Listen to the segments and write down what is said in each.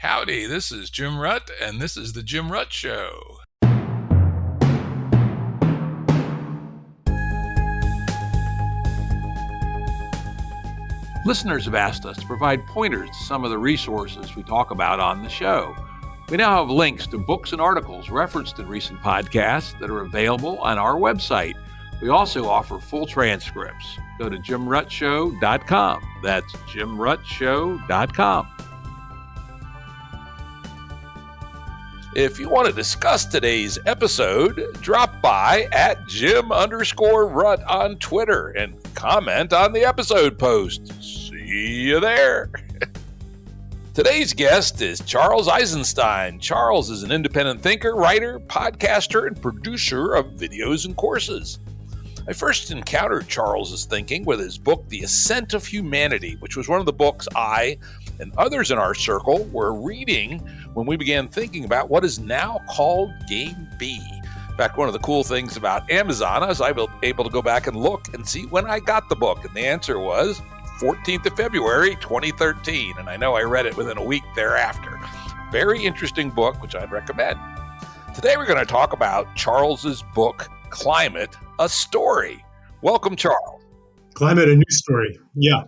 Howdy, this is Jim Rutt, and this is The Jim Rutt Show. Listeners have asked us to provide pointers to some of the resources we talk about on the show. We now have links to books and articles referenced in recent podcasts that are available on our website. We also offer full transcripts. Go to jimruttshow.com. That's jimruttshow.com. If you want to discuss today's episode, drop by at Jim_Rutt on Twitter and comment on the episode post. See you there. Today's guest is Charles Eisenstein. Charles is an independent thinker, writer, podcaster, and producer of videos and courses. I first encountered Charles's thinking with his book, The Ascent of Humanity, which was one of the books I and others in our circle were reading when we began thinking about what is now called Game B. In fact, one of the cool things about Amazon is I was able to go back and look and see when I got the book, and the answer was 14th of February, 2013, and I know I read it within a week thereafter. Very interesting book, which I'd recommend. Today we're going to talk about Charles's book, Climate, a Story. Welcome, Charles. Climate, a New Story. Yeah.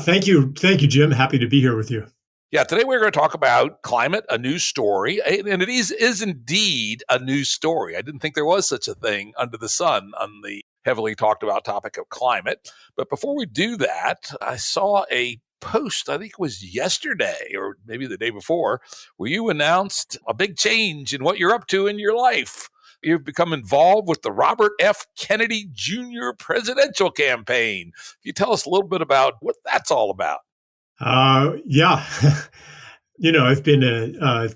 Thank you, Jim. Happy to be here with you. Yeah, today we're going to talk about Climate, a New Story, and it is indeed a new story. I didn't think there was such a thing under the sun on the heavily talked about topic of climate. But before we do that, I saw a post, I think it was yesterday or maybe the day before, where you announced a big change in what you're up to in your life. You've become involved with the Robert F. Kennedy Jr. presidential campaign. Can you tell us a little bit about what that's all about? Yeah. I've been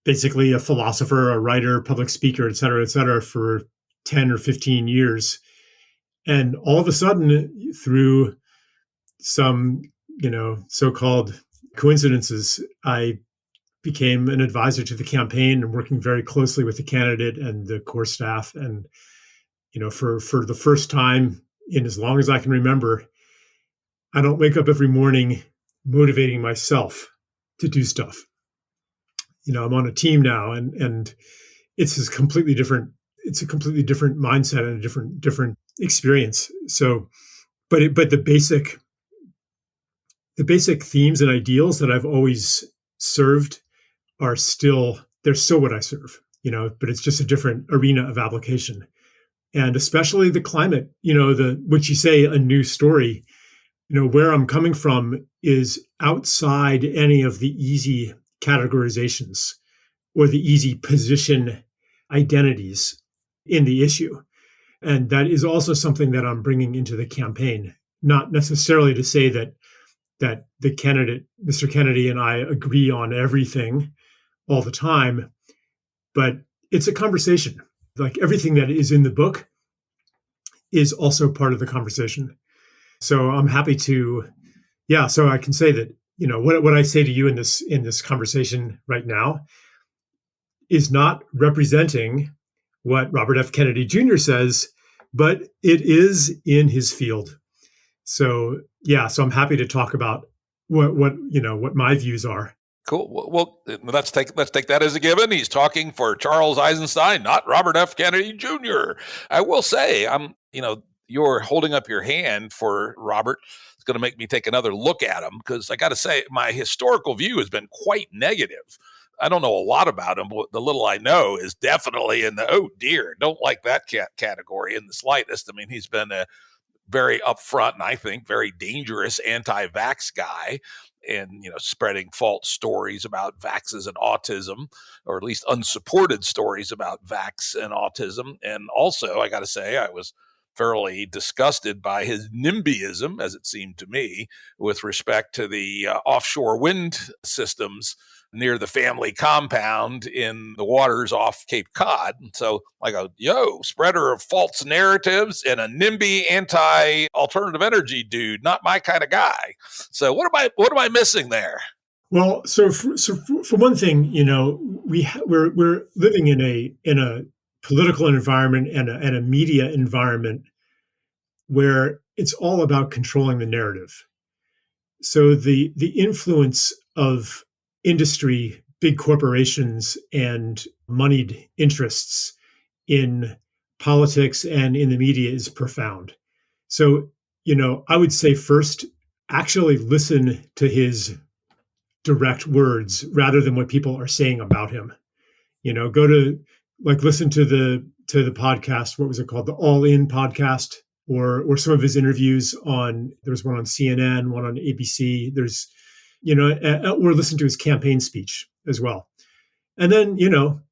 basically a philosopher, a writer, public speaker, et cetera, for 10 or 15 years. And all of a sudden, through some, so-called coincidences, I became an advisor to the campaign and working very closely with the candidate and the core staff. And, for the first time in as long as I can remember, I don't wake up every morning motivating myself to do stuff. I'm on a team now and it's a completely different mindset and a different experience. So, but the basic themes and ideals that I've always served they're still what I serve, but it's just a different arena of application. And especially the climate, which you say a new story, where I'm coming from is outside any of the easy categorizations or the easy position identities in the issue. And that is also something that I'm bringing into the campaign, not necessarily to say that the candidate, Mr. Kennedy, and I agree on everything all the time, but it's a conversation. Like everything that is in the book is also part of the conversation. So I'm happy to, so I can say that, what I say to you in this conversation right now is not representing what Robert F. Kennedy Jr. says, but it is in his field. So I'm happy to talk about what my views are. Cool. Well, let's take that as a given. He's talking for Charles Eisenstein, not Robert F. Kennedy Jr. I will say, you're holding up your hand for Robert. It's going to make me take another look at him because I got to say, my historical view has been quite negative. I don't know a lot about him, but the little I know is definitely in the, oh dear, don't like that category in the slightest. I mean, he's been a very upfront and I think very dangerous anti-vax guy and, spreading false stories about vaxes and autism, or at least unsupported stories about vax and autism. And also, I got to say, I was fairly disgusted by his NIMBYism, as it seemed to me, with respect to the offshore wind systems near the family compound in the waters off Cape Cod. And so I go, spreader of false narratives and a NIMBY anti-alternative energy dude, not my kind of guy. So what am I missing there? Well, so for one thing, we're living in a political environment and a media environment where it's all about controlling the narrative. So the influence of industry, big corporations, and moneyed interests in politics and in the media is profound. So, I would say first, actually listen to his direct words rather than what people are saying about him. Go to listen to the podcast. What was it called? The All In podcast, or some of his interviews on. There's one on CNN, one on ABC. There's, or listen to his campaign speech as well, and then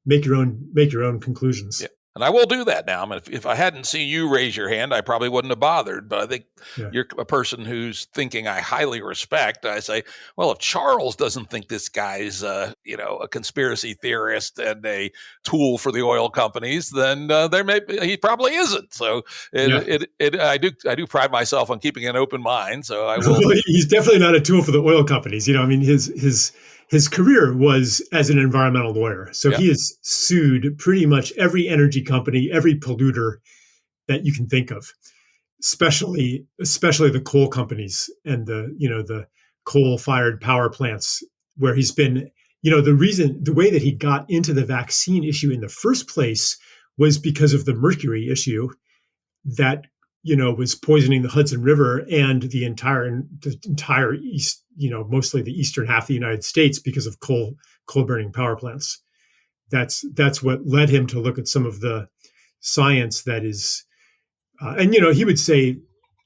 make your own conclusions. Yeah. And I will do that now. I mean, if I hadn't seen you raise your hand, I probably wouldn't have bothered. But I think you're a person whose thinking I highly respect. I say, well, if Charles doesn't think this guy's, a conspiracy theorist and a tool for the oil companies, then he probably isn't. So I do pride myself on keeping an open mind. So I will. He's definitely not a tool for the oil companies. I mean, his career was as an environmental lawyer. So he has sued pretty much every energy company, every polluter that you can think of, especially the coal companies and the coal-fired power plants, where he's been, the way that he got into the vaccine issue in the first place was because of the mercury issue that was poisoning the Hudson River and the entire east, mostly the eastern half of the United States because of coal burning power plants. That's what led him to look at some of the science that is, and he would say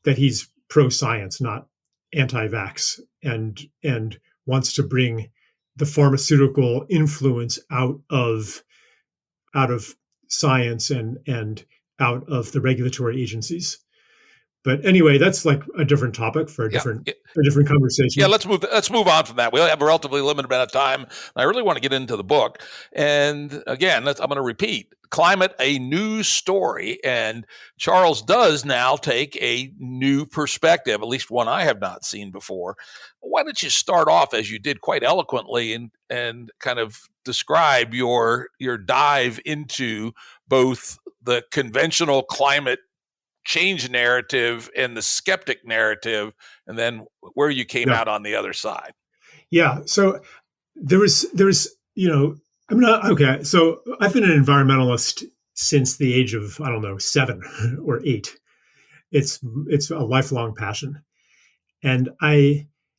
that he's pro-science, not anti-vax, and wants to bring the pharmaceutical influence out of science and out of the regulatory agencies. But anyway, that's like a different topic for a different conversation. Yeah, let's move on from that. We have a relatively limited amount of time. I really want to get into the book. And again, I'm going to repeat, Climate, a New Story. And Charles does now take a new perspective, at least one I have not seen before. Why don't you start off, as you did quite eloquently, and kind of describe your dive into both the conventional climate change narrative and the skeptic narrative, and then where you came out on the other side. Yeah. So there was, I'm not, okay. So I've been an environmentalist since the age of, 7 or 8. It's a lifelong passion. And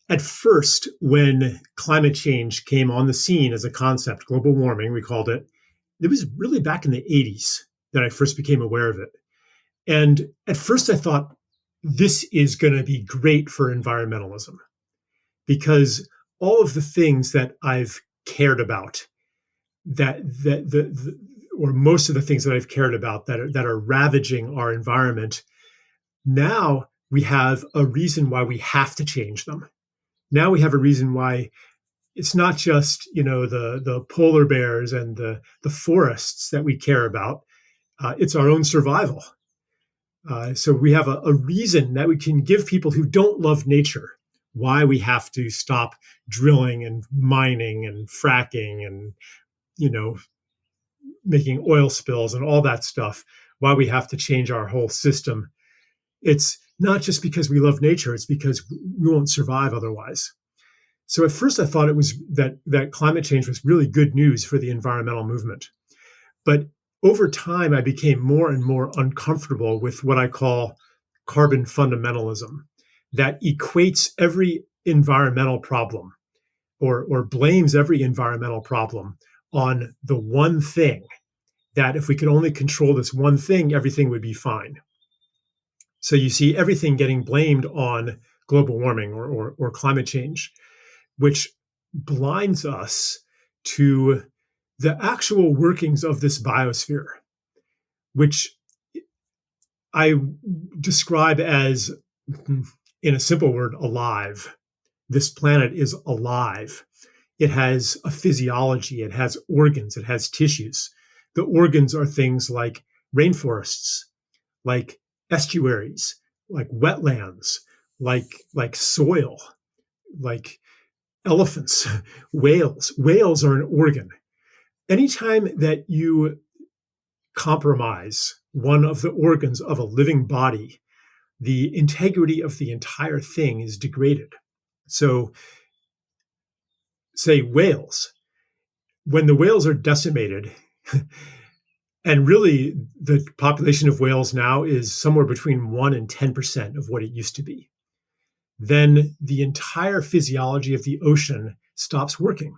at first, when climate change came on the scene as a concept, global warming, we called it was really back in the 80s that I first became aware of it. And at first I thought, this is going to be great for environmentalism, because all of the things that I've cared about, or most of the things that I've cared about that are ravaging our environment, now we have a reason why we have to change them. Now we have a reason why it's not just the polar bears and the forests that we care about. It's our own survival. So we have a reason that we can give people who don't love nature why we have to stop drilling and mining and fracking and making oil spills and all that stuff, why we have to change our whole system. It's not just because we love nature, it's because we won't survive otherwise. So at first I thought it was that climate change was really good news for the environmental movement. But over time, I became more and more uncomfortable with what I call carbon fundamentalism, that equates every environmental problem or blames every environmental problem on the one thing, that if we could only control this one thing, everything would be fine. So you see everything getting blamed on global warming or climate change, which blinds us to the actual workings of this biosphere, which I describe as, in a simple word, alive. This planet is alive. It has a physiology, it has organs, it has tissues. The organs are things like rainforests, like estuaries, like wetlands, like soil, like elephants, whales. Whales are an organ. Anytime that you compromise one of the organs of a living body, the integrity of the entire thing is degraded. So say, whales. When the whales are decimated, and really the population of whales now is somewhere between 1 and 10% of what it used to be, then the entire physiology of the ocean stops working.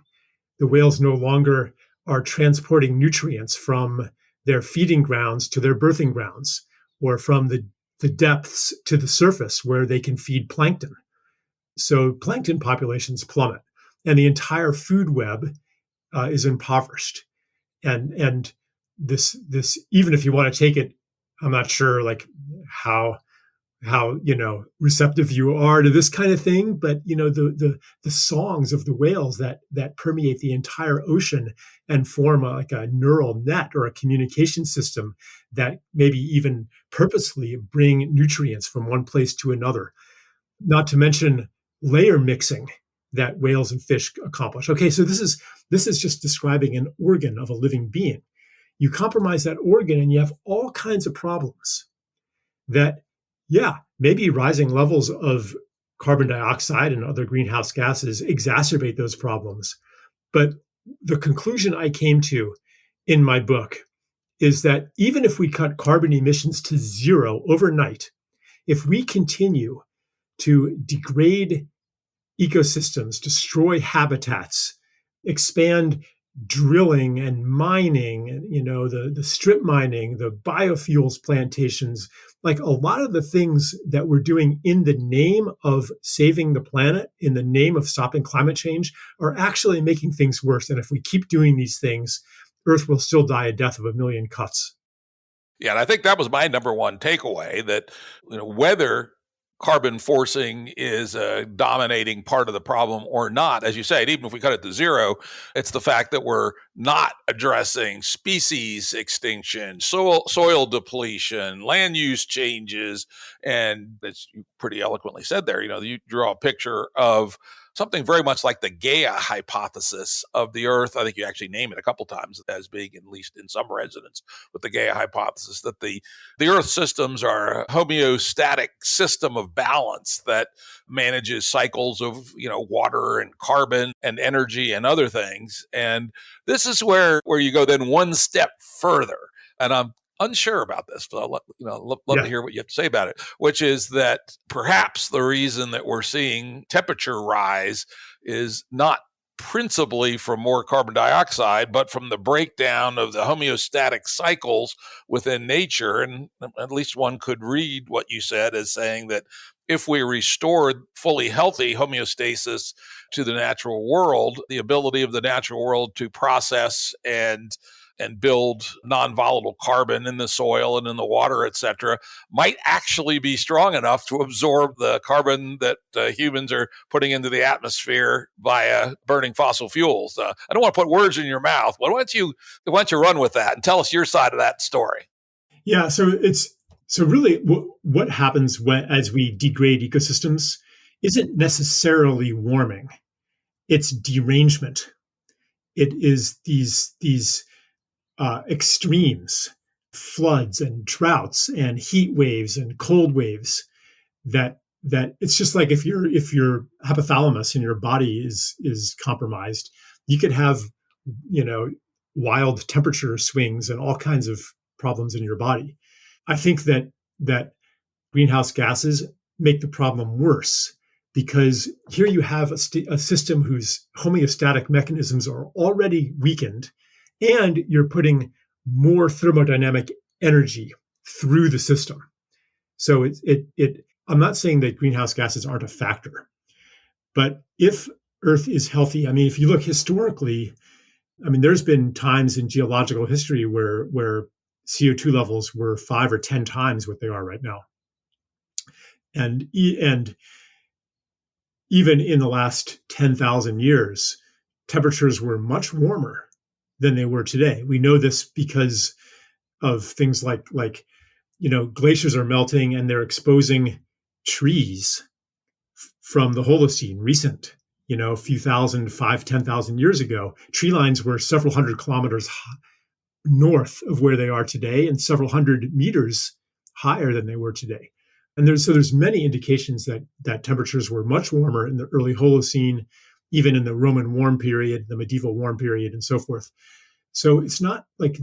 The whales no longer are transporting nutrients from their feeding grounds to their birthing grounds, or from the depths to the surface where they can feed plankton. So plankton populations plummet, and the entire food web is impoverished. And this even if you want to take it, I'm not sure like how receptive you are to this kind of thing, but the songs of the whales that permeate the entire ocean and form like a neural net or a communication system that maybe even purposely bring nutrients from one place to another, not to mention layer mixing that whales and fish accomplish. Okay, so this is just describing an organ of a living being. You compromise that organ and you have all kinds of problems that, yeah, maybe rising levels of carbon dioxide and other greenhouse gases exacerbate those problems. But the conclusion I came to in my book is that even if we cut carbon emissions to zero overnight, if we continue to degrade ecosystems, destroy habitats, expand drilling and mining, the strip mining, the biofuels plantations, like a lot of the things that we're doing in the name of saving the planet, in the name of stopping climate change, are actually making things worse. And if we keep doing these things, Earth will still die a death of a million cuts. Yeah, and I think that was my number one takeaway, that whether carbon forcing is a dominating part of the problem or not, as you said, even if we cut it to zero, it's the fact that we're not addressing species extinction, soil depletion, land use changes. And as you pretty eloquently said there, you draw a picture of something very much like the Gaia hypothesis of the Earth. I think you actually name it a couple times as being, at least in some resonance with the Gaia hypothesis, that the Earth systems are a homeostatic system of balance that manages cycles of water and carbon and energy and other things. And this is where you go then one step further. And I'm unsure about this, but I'll love to hear what you have to say about it, which is that perhaps the reason that we're seeing temperature rise is not principally from more carbon dioxide, but from the breakdown of the homeostatic cycles within nature. And at least one could read what you said as saying that if we restore fully healthy homeostasis to the natural world, the ability of the natural world to process and build non-volatile carbon in the soil and in the water, et cetera, might actually be strong enough to absorb the carbon that humans are putting into the atmosphere via burning fossil fuels. I don't want to put words in your mouth, but why don't you run with that and tell us your side of that story? Yeah, so really what happens as we degrade ecosystems isn't necessarily warming. It's derangement. It is these extremes, floods and droughts and heat waves and cold waves that it's just like if your hypothalamus in your body is compromised, you could have wild temperature swings and all kinds of problems in your body. I think that greenhouse gases make the problem worse, because here you have a system whose homeostatic mechanisms are already weakened, and you're putting more thermodynamic energy through the system. So I'm not saying that greenhouse gases aren't a factor, but if Earth is healthy, I mean, if you look historically, I mean, there's been times in geological history where CO2 levels were 5 or 10 times what they are right now. And even in the last 10,000 years, temperatures were much warmer than they were today. We know this because of things like glaciers are melting and they're exposing trees from the Holocene, recent, a few thousand, 10,000 years ago. Tree lines were several hundred kilometers north of where they are today and several hundred meters higher than they were today. And there's many indications that temperatures were much warmer in the early Holocene even in the Roman warm period, the medieval warm period, and so forth. So it's not like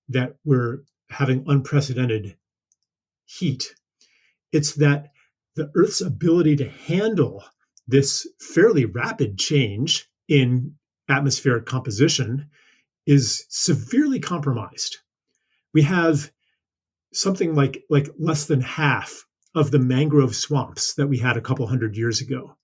that we're having unprecedented heat. It's that the Earth's ability to handle this fairly rapid change in atmospheric composition is severely compromised. We have something like less than half of the mangrove swamps that we had a couple hundred years ago.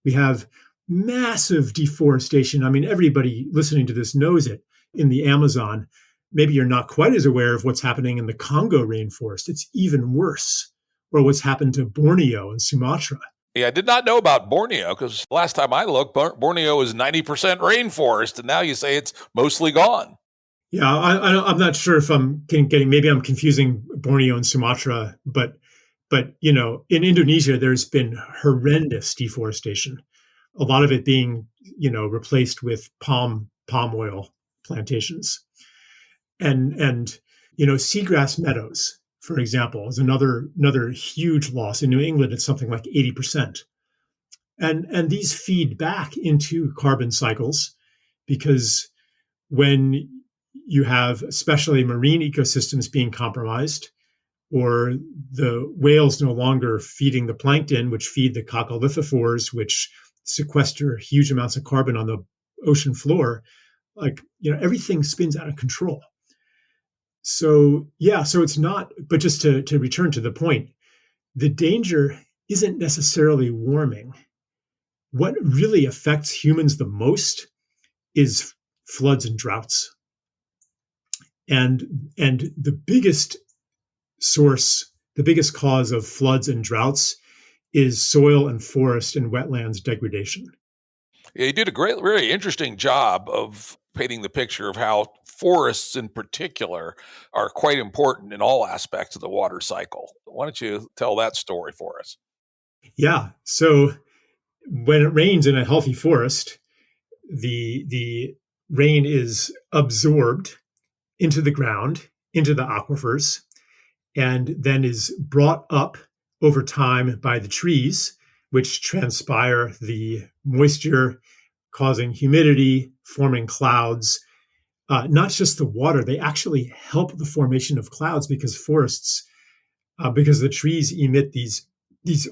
We have massive deforestation. I mean, everybody listening to this knows it in the Amazon. Maybe you're not quite as aware of what's happening in the Congo rainforest. It's even worse. Or what's happened to Borneo and Sumatra. Yeah, I did not know about Borneo because last time I looked, Borneo is 90% rainforest, and now you say it's mostly gone. Yeah, I'm not sure if I'm getting, maybe I'm confusing Borneo and Sumatra, but in Indonesia, there's been horrendous deforestation. A lot of it being, replaced with palm oil plantations, and seagrass meadows, for example, is another huge loss. In New England, it's something like 80%. And these feed back into carbon cycles because when you have especially marine ecosystems being compromised, or the whales no longer feeding the plankton, which feed the coccolithophores, which sequester huge amounts of carbon on the ocean floor, everything spins out of control. So it's not, but just to return to the point, the danger isn't necessarily warming. What really affects humans the most is floods and droughts. And the biggest cause of floods and droughts is soil and forest and wetlands degradation. Yeah, you did a very interesting job of painting the picture of how forests in particular are quite important in all aspects of the water cycle. Why don't you tell that story for us? Yeah. So when it rains in a healthy forest, the rain is absorbed into the ground, into the aquifers, and then is brought up over time by the trees, which transpire the moisture, causing humidity, forming clouds. Not just the water, they actually help the formation of clouds because forests, because the trees emit these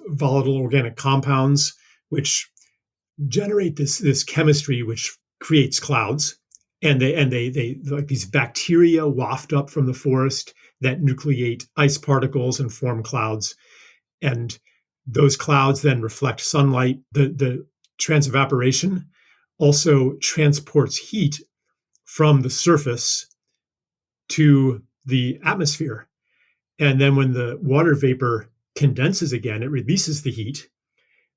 volatile organic compounds, which generate this chemistry which creates clouds, and they like these bacteria waft up from the forest that nucleate ice particles and form clouds, and those clouds then reflect sunlight. The transevaporation also transports heat from the surface to the atmosphere, and then when the water vapor condenses again, it releases the heat.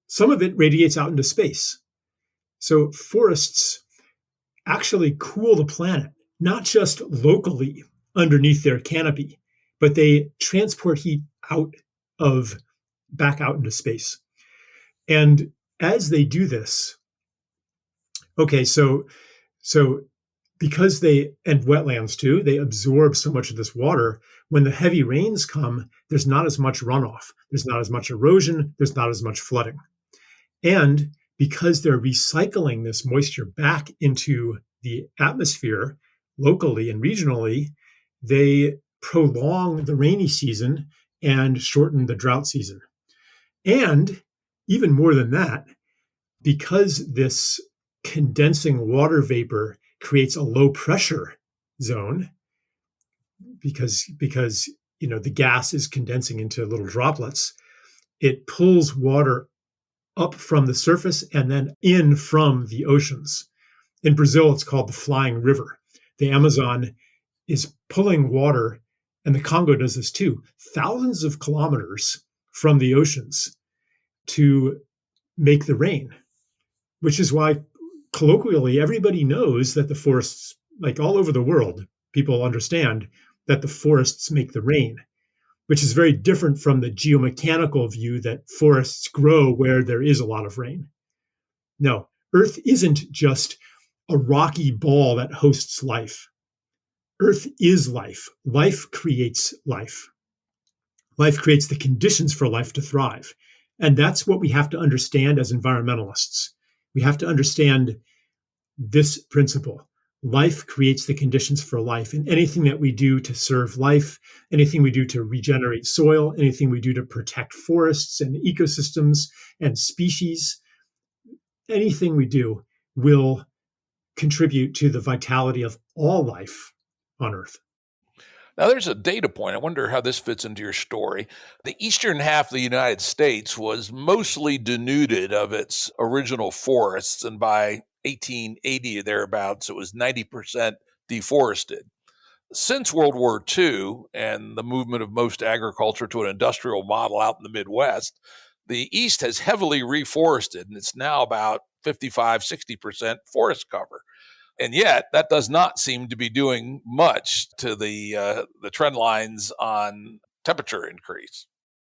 Some of it radiates out into space. So forests actually cool the planet, not just locally underneath their canopy, but they transport heat back out into space. And as they do this, so because and wetlands too, they absorb so much of this water. When the heavy rains come, there's not as much runoff, there's not as much erosion, there's not as much flooding. And because they're recycling this moisture back into the atmosphere locally and regionally, they prolong the rainy season and shorten the drought season. And even more than that, because this condensing water vapor creates a low pressure zone, because the gas is condensing into little droplets, it pulls water up from the surface and then in from the oceans. In Brazil, it's called the flying river. The Amazon is pulling water, and the Congo does this too, thousands of kilometers from the oceans to make the rain, which is why colloquially everybody knows that the forests, like all over the world, people understand that the forests make the rain, which is very different from the geomechanical view that forests grow where there is a lot of rain. No, Earth isn't just a rocky ball that hosts life. Earth is life. Life creates life. Life creates the conditions for life to thrive. And that's what we have to understand as environmentalists. We have to understand this principle. Life creates the conditions for life. And anything that we do to serve life, anything we do to regenerate soil, anything we do to protect forests and ecosystems and species, anything we do will contribute to the vitality of all life on Earth. Now, there's a data point. I wonder how this fits into your story. The eastern half of the United States was mostly denuded of its original forests, and by 1880 or thereabouts, it was 90% deforested. Since World War II and the movement of most agriculture to an industrial model out in the Midwest, the East has heavily reforested, and it's now about 55, 60% forest cover. And yet, that does not seem to be doing much to the trend lines on temperature increase.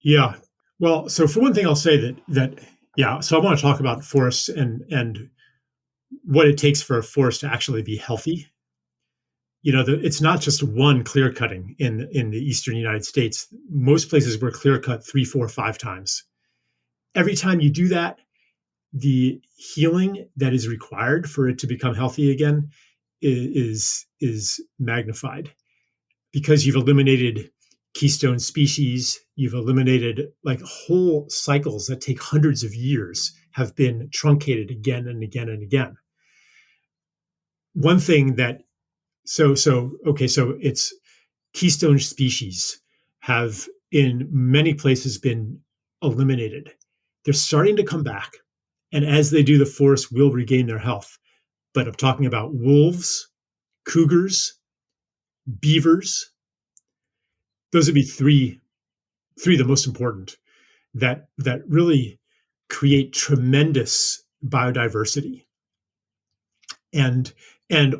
Yeah. Well, so for one thing, I'll say that yeah. So I want to talk about forests and what it takes for a forest to actually be healthy. It's not just one clear cutting in the eastern United States. Most places were clear cut 3, 4, 5 times. Every time you do that, the healing that is required for it to become healthy again is magnified because you've eliminated keystone species, you've eliminated like whole cycles that take hundreds of years have been truncated again and again and again. One thing that so it's keystone species have in many places been eliminated. They're starting to come back. And as they do, the forests will regain their health. But I'm talking about wolves, cougars, beavers. Those would be three of the most important that really create tremendous biodiversity and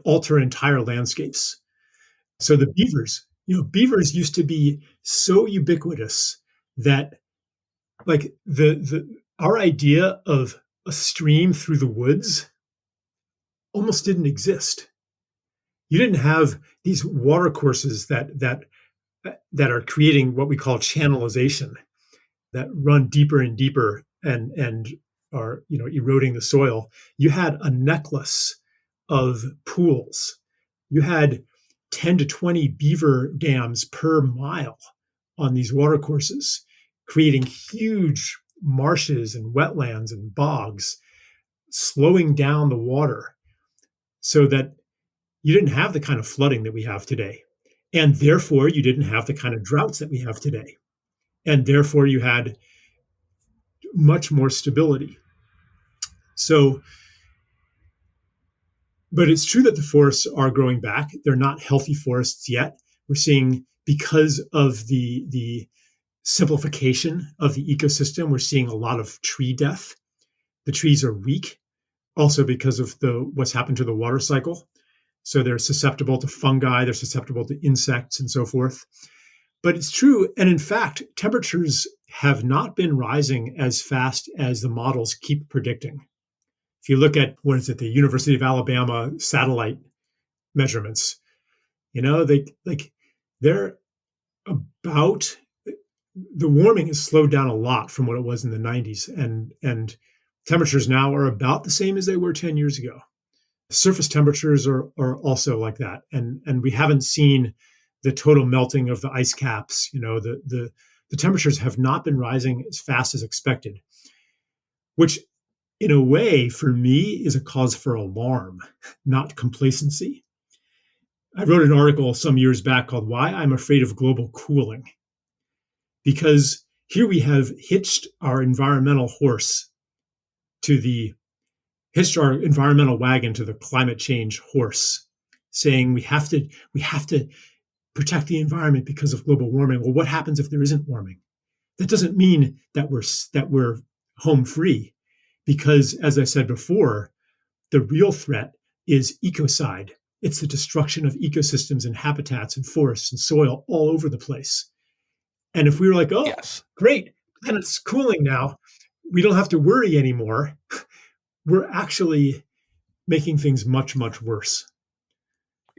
alter entire landscapes. So the beavers used to be so ubiquitous that like our idea of a stream through the woods almost didn't exist. You didn't have these water courses that are creating what we call channelization, that run deeper and deeper and are eroding the soil. You had a necklace of pools. You had 10 to 20 beaver dams per mile on these water courses, creating huge marshes and wetlands and bogs, slowing down the water so that you didn't have the kind of flooding that we have today. And therefore, you didn't have the kind of droughts that we have today. And therefore, you had much more stability. So, but it's true that the forests are growing back. They're not healthy forests yet. We're seeing, because of the simplification of the ecosystem, we're seeing a lot of tree death. The trees are weak, also because of what's happened to the water cycle. So they're susceptible to fungi, they're susceptible to insects and so forth. But it's true. And in fact, temperatures have not been rising as fast as the models keep predicting. If you look at, the University of Alabama satellite measurements, they're about, the warming has slowed down a lot from what it was in the 90s. And temperatures now are about the same as they were 10 years ago. Surface temperatures are also like that. And we haven't seen the total melting of the ice caps. The temperatures have not been rising as fast as expected, which in a way for me is a cause for alarm, not complacency. I wrote an article some years back called "Why I'm Afraid of Global Cooling," because here we have hitched our environmental wagon to the climate change horse, saying we have to protect the environment because of global warming. Well, what happens if there isn't warming? That doesn't mean that we're home free, because as I said before, the real threat is ecocide. It's the destruction of ecosystems and habitats and forests and soil all over the place. And if we were like, oh, yes, great, planet's cooling now, we don't have to worry anymore, we're actually making things much, much worse.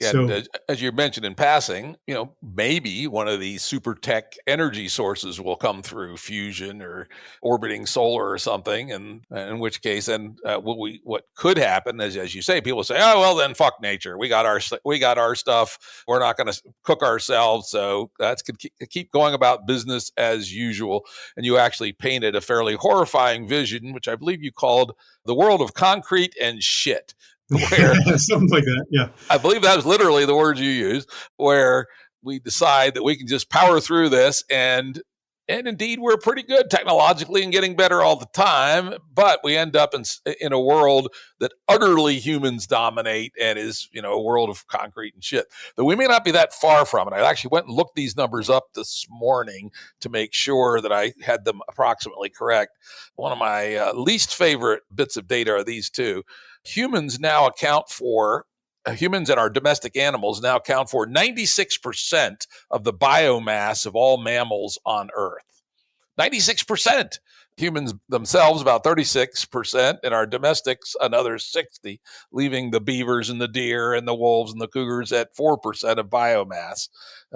And So as you mentioned in passing, maybe one of these super tech energy sources will come through fusion or orbiting solar or something, and in which case, then what could happen is, as you say, people say, "Oh well, then fuck nature. We got our stuff. We're not going to cook ourselves, so that's going to keep going about business as usual." And you actually painted a fairly horrifying vision, which I believe you called the world of concrete and shit, where something like that. Yeah. I believe that was literally the words you used, where we decide that we can just power through this, and indeed we're pretty good technologically and getting better all the time, but we end up in a world that utterly humans dominate and is, a world of concrete and shit. But we may not be that far from it. I actually went and looked these numbers up this morning to make sure that I had them approximately correct. One of my least favorite bits of data are these two. Humans and our domestic animals now account for 96% of the biomass of all mammals on Earth. 96%. Humans themselves about 36%, and our domestics another 60, leaving the beavers and the deer and the wolves and the cougars at 4% of biomass.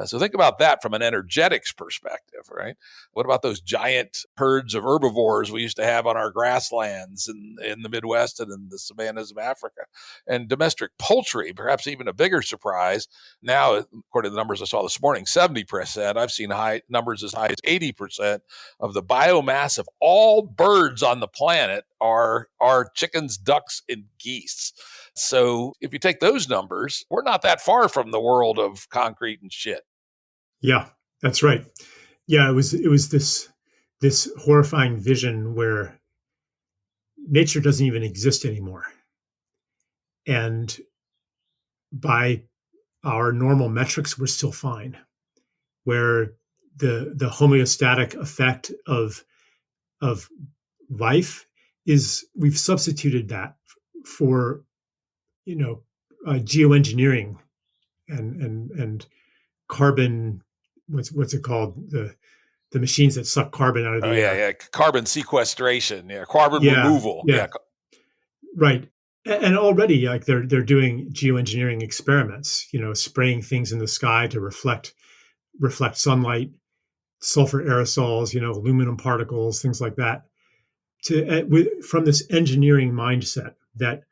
So think about that from an energetics perspective, right? What about those giant herds of herbivores we used to have on our grasslands in the Midwest and in the savannas of Africa? And domestic poultry, perhaps even a bigger surprise. Now, according to the numbers I saw this morning, 70%. I've seen high numbers as high as 80% of the biomass of all birds on the planet are chickens, ducks, and geese. So if you take those numbers, we're not that far from the world of concrete and shit. Yeah, that's right. Yeah, it was this horrifying vision where nature doesn't even exist anymore. And by our normal metrics, we're still fine. Where the homeostatic effect of life is, we've substituted that for geoengineering and carbon, what's it called, the machines that suck carbon out of the air. Yeah, carbon sequestration, carbon Yeah, removal, yeah, right. And already, like, they're doing geoengineering experiments, spraying things in the sky to reflect sunlight, sulfur aerosols, aluminum particles, things like that, from this engineering mindset that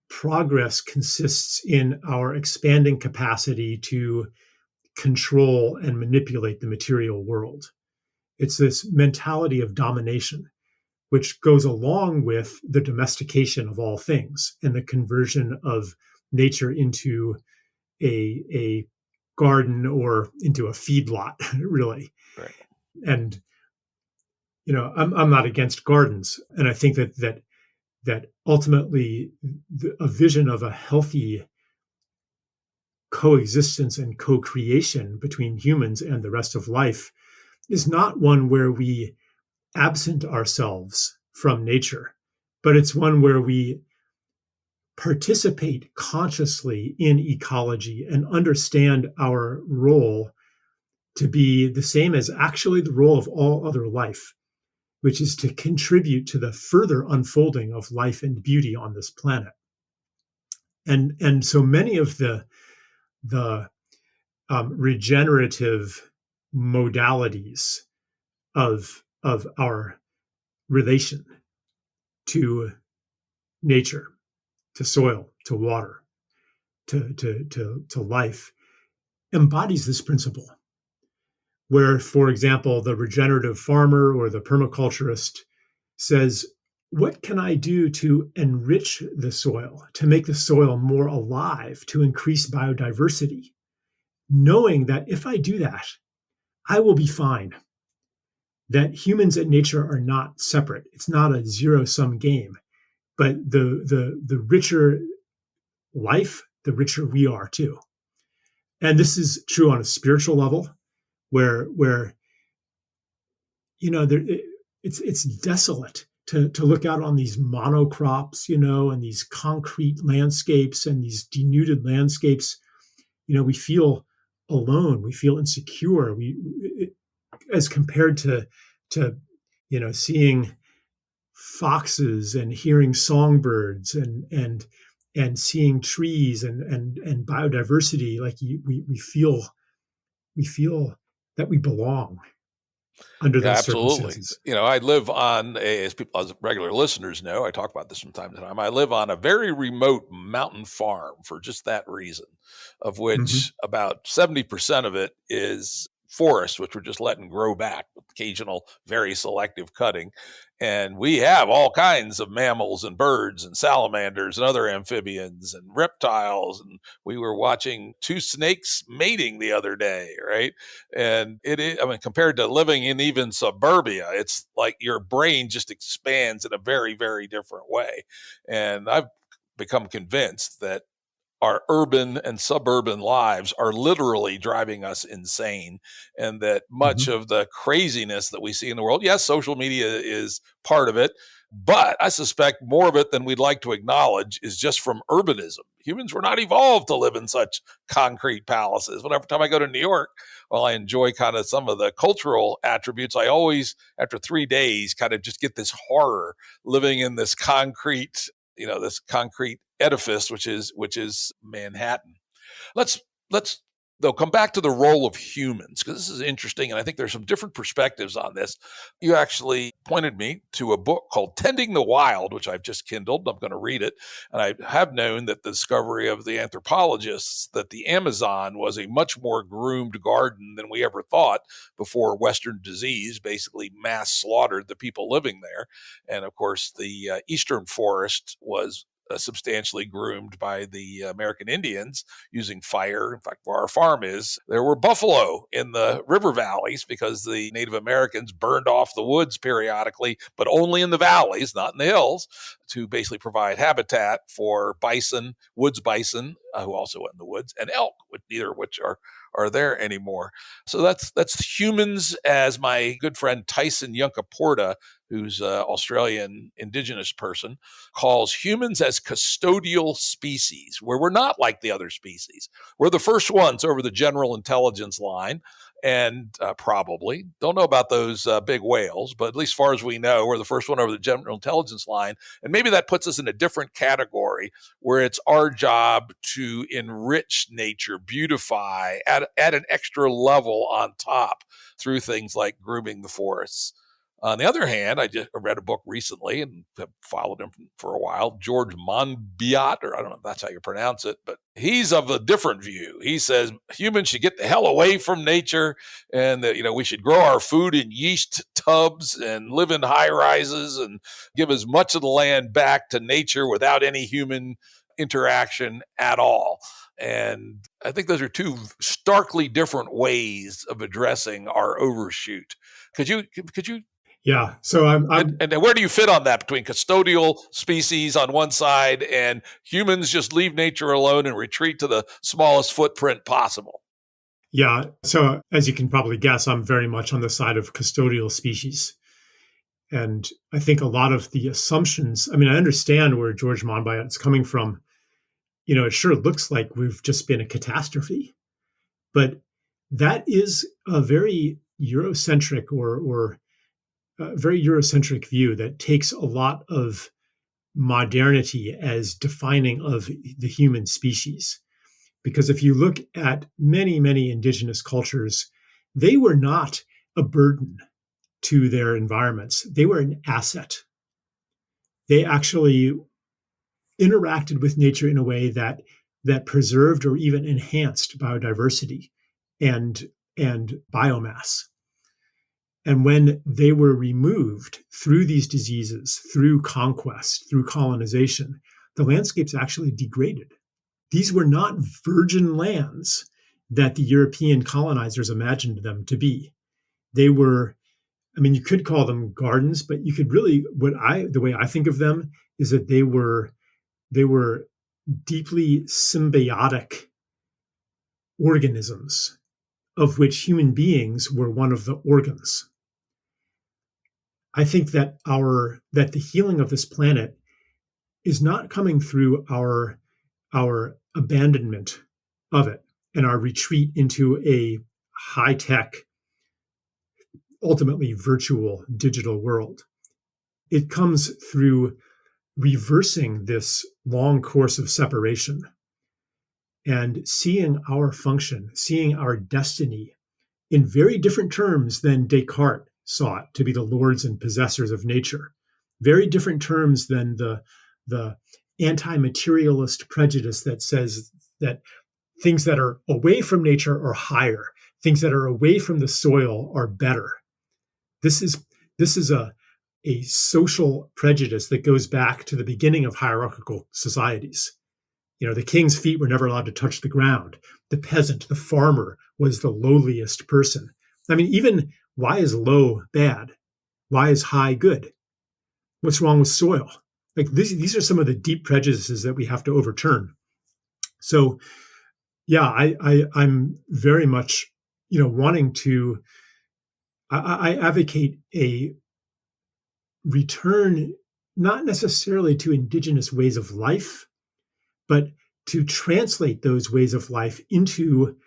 progress consists in our expanding capacity to control and manipulate the material world. It's this mentality of domination, which goes along with the domestication of all things and the conversion of nature into a garden or into a feedlot, really. Right. And I'm not against gardens, and I think that ultimately a vision of a healthy coexistence and co-creation between humans and the rest of life is not one where we absent ourselves from nature, but it's one where we participate consciously in ecology and understand our role to be the same as actually the role of all other life, which is to contribute to the further unfolding of life and beauty on this planet. And so many of the regenerative modalities of our relation to nature, to soil, to water, to life, embodies this principle. Where, for example, the regenerative farmer or the permaculturist says, what can I do to enrich the soil, to make the soil more alive, to increase biodiversity? Knowing that if I do that, I will be fine. That humans and nature are not separate. It's not a zero-sum game. But the richer life, the richer we are too. And this is true on a spiritual level, where it's desolate to look out on these monocrops, and these concrete landscapes and these denuded landscapes. We feel alone, we feel insecure. As compared to seeing foxes and hearing songbirds and and seeing trees and biodiversity, like we feel that we belong under Yeah, those absolutely. circumstances. I live on as regular listeners know, I talk about this from time to time. I live on a very remote mountain farm for just that reason, of Hmm. which about 70% of it is forest, which we're just letting grow back with occasional, very selective cutting. And we have all kinds of mammals and birds and salamanders and other amphibians and reptiles. And we were watching two snakes mating the other day, right? And it is, I mean, compared to living in even suburbia, it's like your brain just expands in a very, very different way. And I've become convinced that our urban and suburban lives are literally driving us insane, and that much Hmm. of the craziness that we see in the world, yes, social media is part of it, but I suspect more of it than we'd like to acknowledge is just from urbanism. Humans were not evolved to live in such concrete palaces. Whenever time I go to New York, while I enjoy kind of some of the cultural attributes, I always, after 3 days, kind of just get this horror living in this concrete, this concrete edifice, which is Manhattan. Let's though come back to the role of humans, because this is interesting, and I think there's some different perspectives on this. You actually pointed me to a book called Tending the Wild, which I've just kindled. I'm going to read it. And I have known that the discovery of the anthropologists that the Amazon was a much more groomed garden than we ever thought before Western disease basically mass slaughtered the people living there. And of course, the eastern forest was substantially groomed by the American Indians using fire. In fact, where our farm is, there were buffalo in the river valleys because the Native Americans burned off the woods periodically, but only in the valleys, not in the hills, to basically provide habitat for bison, woods bison, who also went in the woods, and elk, neither of which are there anymore. So that's humans, as my good friend Tyson Yunkaporta, who's an Australian indigenous person, calls humans as custodial species, where we're not like the other species. We're the first ones over the general intelligence line. And probably don't know about those big whales, but at least as far as we know, we're the first one over the general intelligence line. And maybe that puts us in a different category where it's our job to enrich nature, beautify, add an extra level on top through things like grooming the forests. On the other hand, I just read a book recently and have followed him for a while, George Monbiot, or I don't know if that's how you pronounce it, but he's of a different view. He says humans should get the hell away from nature, and that we should grow our food in yeast tubs and live in high rises and give as much of the land back to nature without any human interaction at all. And I think those are two starkly different ways of addressing our overshoot. Could you Yeah. So and where do you fit on that between custodial species on one side and humans just leave nature alone and retreat to the smallest footprint possible? yeah. So as you can probably guess, I'm very much on the side of custodial species. And I think a lot of the assumptions, I mean, I understand where George Monbiot is coming from. It sure looks like we've just been a catastrophe, but that is a very Eurocentric or a very Eurocentric view that takes a lot of modernity as defining of the human species. Because if you look at many, many indigenous cultures, they were not a burden to their environments, they were an asset. They actually interacted with nature in a way that preserved or even enhanced biodiversity and and biomass. And when they were removed through these diseases, through conquest, through colonization, the landscapes actually degraded. These were not virgin lands that the European colonizers imagined them to be. They were, I mean, you could call them gardens, but you could really, the way I think of them is that they were deeply symbiotic organisms of which human beings were one of the organs. I think that the healing of this planet is not coming through our abandonment of it and our retreat into a high-tech, ultimately virtual digital world. It comes through reversing this long course of separation and seeing our function, seeing our destiny in very different terms than Descartes saw it, to be the lords and possessors of nature. Very different terms than the anti-materialist prejudice that says that things that are away from nature are higher, things that are away from the soil are better. This is a social prejudice that goes back to the beginning of hierarchical societies. You know, the king's feet were never allowed to touch the ground. The peasant, the farmer, was the lowliest person. I mean, even why is low bad? Why is high good? What's wrong with soil? Like these are some of the deep prejudices that we have to overturn. So, yeah, I'm very much, wanting to. I advocate a return, not necessarily to indigenous ways of life, but to translate those ways of life into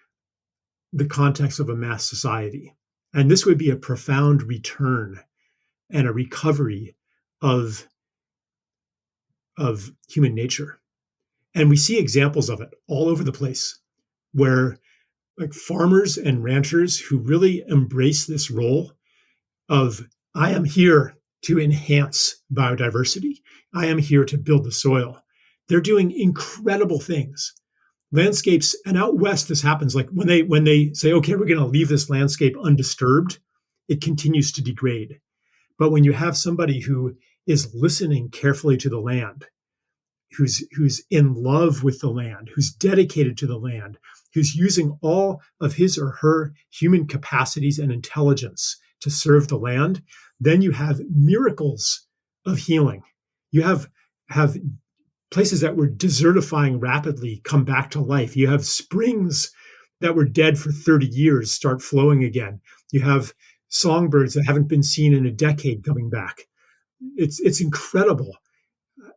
the context of a mass society. And this would be a profound return and a recovery of human nature. And we see examples of it all over the place where like farmers and ranchers who really embrace this role of I am here to enhance biodiversity. I am here to build the soil. They're doing incredible things. Landscapes, and out west this happens, like when they say, okay, we're going to leave this landscape undisturbed, it continues to degrade. But when you have somebody who is listening carefully to the land, who's in love with the land, who's dedicated to the land, who's using all of his or her human capacities and intelligence to serve the land, then you have miracles of healing. You have places that were desertifying rapidly come back to life. You have springs that were dead for 30 years start flowing again. You have songbirds that haven't been seen in a decade coming back. It's incredible,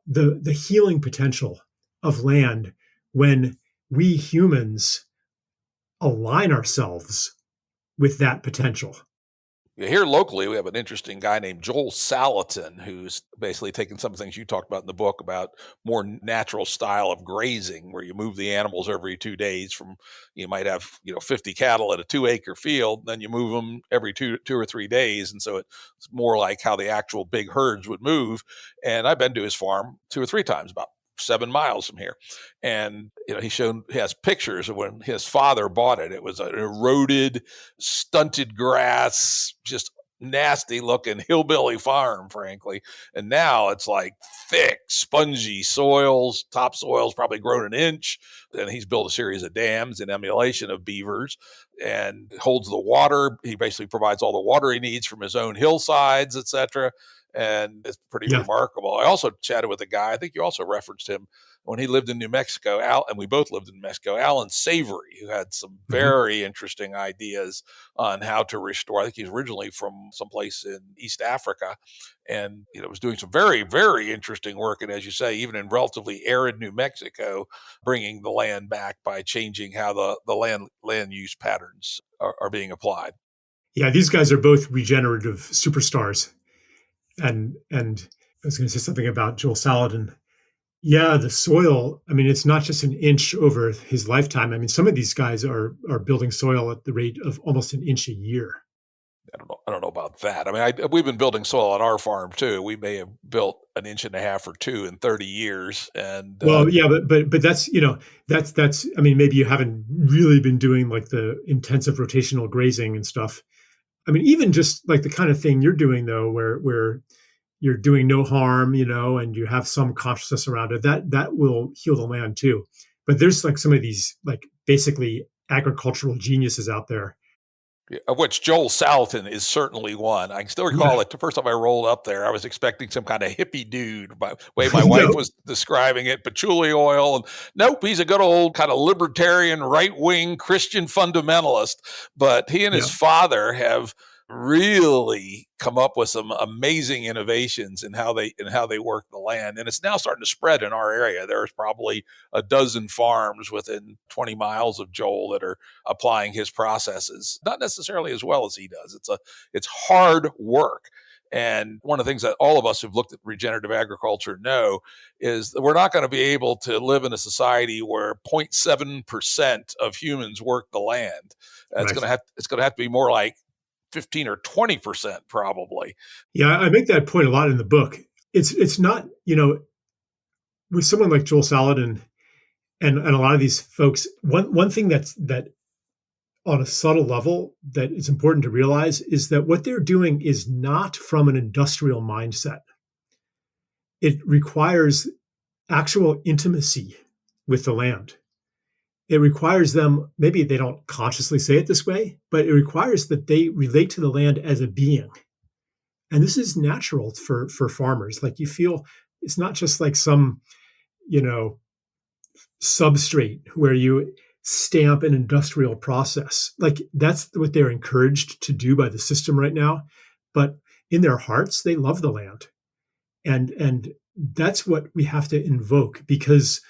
the healing potential of land when we humans align ourselves with that potential. Here locally, we have an interesting guy named Joel Salatin, who's basically taken some of the things you talked about in the book about more natural style of grazing, where you move the animals every 2 days. From you might have 50 cattle at a 2-acre field, then you move them every two or 3 days, and so it's more like how the actual big herds would move. And I've been to his farm 2 or 3 times, about 7 miles from here, and he has pictures of when his father bought it. It was an eroded, stunted grass, just nasty looking hillbilly farm, frankly. And now it's like thick, spongy soils, topsoil's probably grown an inch. And he's built a series of dams in emulation of beavers and holds the water. He basically provides all the water he needs from his own hillsides, etc. And it's pretty Yeah. remarkable. I also chatted with a guy, I think you also referenced him, when he lived in New Mexico, and we both lived in New Mexico, Alan Savory, who had some very interesting ideas on how to restore. I think he's originally from someplace in East Africa, and was doing some very, very interesting work. And as you say, even in relatively arid New Mexico, bringing the land back by changing how the land use patterns are being applied. Yeah, these guys are both regenerative superstars. And I was going to say something about Joel Salatin. Yeah, the soil. I mean, it's not just an inch over his lifetime. I mean, some of these guys are building soil at the rate of almost an inch a year. I don't know about that. I mean, we've been building soil on our farm too. We may have built an inch and a half or two in 30 years. And Well, yeah, but that's that's. I mean, maybe you haven't really been doing like the intensive rotational grazing and stuff. I mean, even just like the kind of thing you're doing though, where you're doing no harm, and you have some consciousness around it, that will heal the land too. But there's like some of these like basically agricultural geniuses out there. of which Joel Salatin is certainly one. I can still Yeah. recall it. The first time I rolled up there, I was expecting some kind of hippie dude, by the way my wife No. was describing it, patchouli oil. And nope, he's a good old kind of libertarian, right wing Christian fundamentalist. But he and his Yeah. father have really come up with some amazing innovations in how they work the land, and it's now starting to spread in our area. There's probably a dozen farms within 20 miles of Joel that are applying his processes, not necessarily as well as he does. It's hard work, And one of the things that all of us who've looked at regenerative agriculture know is that we're not going to be able to live in a society where 0.7% of humans work the land. It's Right. going to have to be more like 15 or 20% probably. Yeah, I make that point a lot in the book. It's not, with someone like Joel Salatin and a lot of these folks, one thing that on a subtle level that is important to realize is that what they're doing is not from an industrial mindset. It requires actual intimacy with the land. It requires them, maybe they don't consciously say it this way, but it requires that they relate to the land as a being. And this is natural for farmers. Like, you feel it's not just like some, you know, substrate where you stamp an industrial process. Like, that's what they're encouraged to do by the system right now. But in their hearts, they love the land. And that's what we have to invoke, because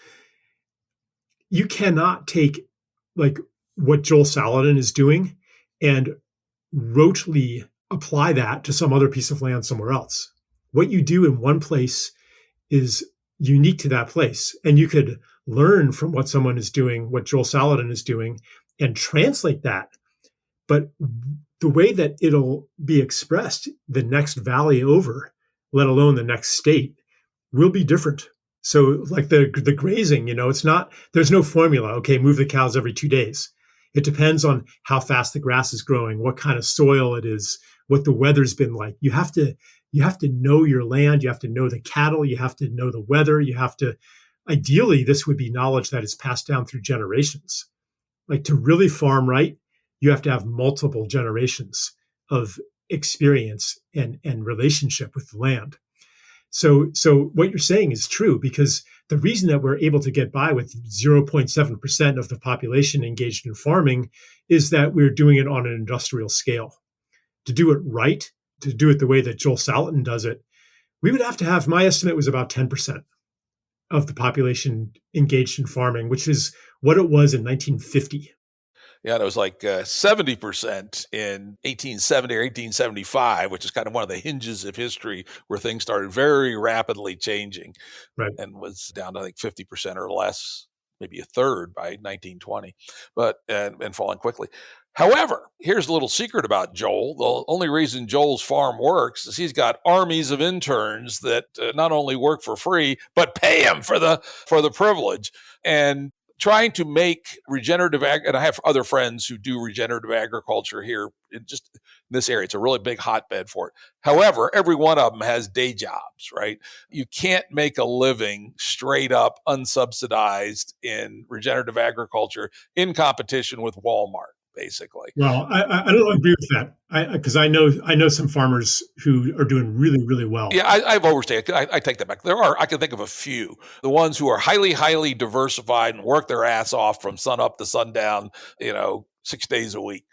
you cannot take like what Joel Salatin is doing and rotely apply that to some other piece of land somewhere else. What you do in one place is unique to that place. And you could learn from what someone is doing, what Joel Salatin is doing, and translate that. But the way that it'll be expressed the next valley over, let alone the next state, will be different. So like the grazing, it's not, there's no formula. Okay, move the cows every 2 days. It depends on how fast the grass is growing, what kind of soil it is, what the weather's been like. You have to know your land. You have to know the cattle. You have to know the weather. Ideally, this would be knowledge that is passed down through generations. Like, to really farm right, you have to have multiple generations of experience and relationship with the land. So what you're saying is true, because the reason that we're able to get by with 0.7% of the population engaged in farming is that we're doing it on an industrial scale. To do it right, to do it the way that Joel Salatin does it, we would have to have, my estimate was about 10% of the population engaged in farming, which is what it was in 1950. Yeah, and it was like 70% in 1870 or 1875, which is kind of one of the hinges of history where things started very rapidly changing, Right. and was down to, I think, 50% or less, maybe a third by 1920, but and falling quickly. However, here's a little secret about Joel. The only reason Joel's farm works is he's got armies of interns that not only work for free but pay him for the privilege. And trying to make regenerative and I have other friends who do regenerative agriculture here in this area. It's a really big hotbed for it. However, every one of them has day jobs, right? You can't make a living straight up unsubsidized in regenerative agriculture in competition with Walmart, basically. Well, I don't agree with that, because I know some farmers who are doing really, really well. Yeah, I've overstated. I take that back. I can think of a few. The ones who are highly, highly diversified and work their ass off from sun up to sundown, 6 days a week.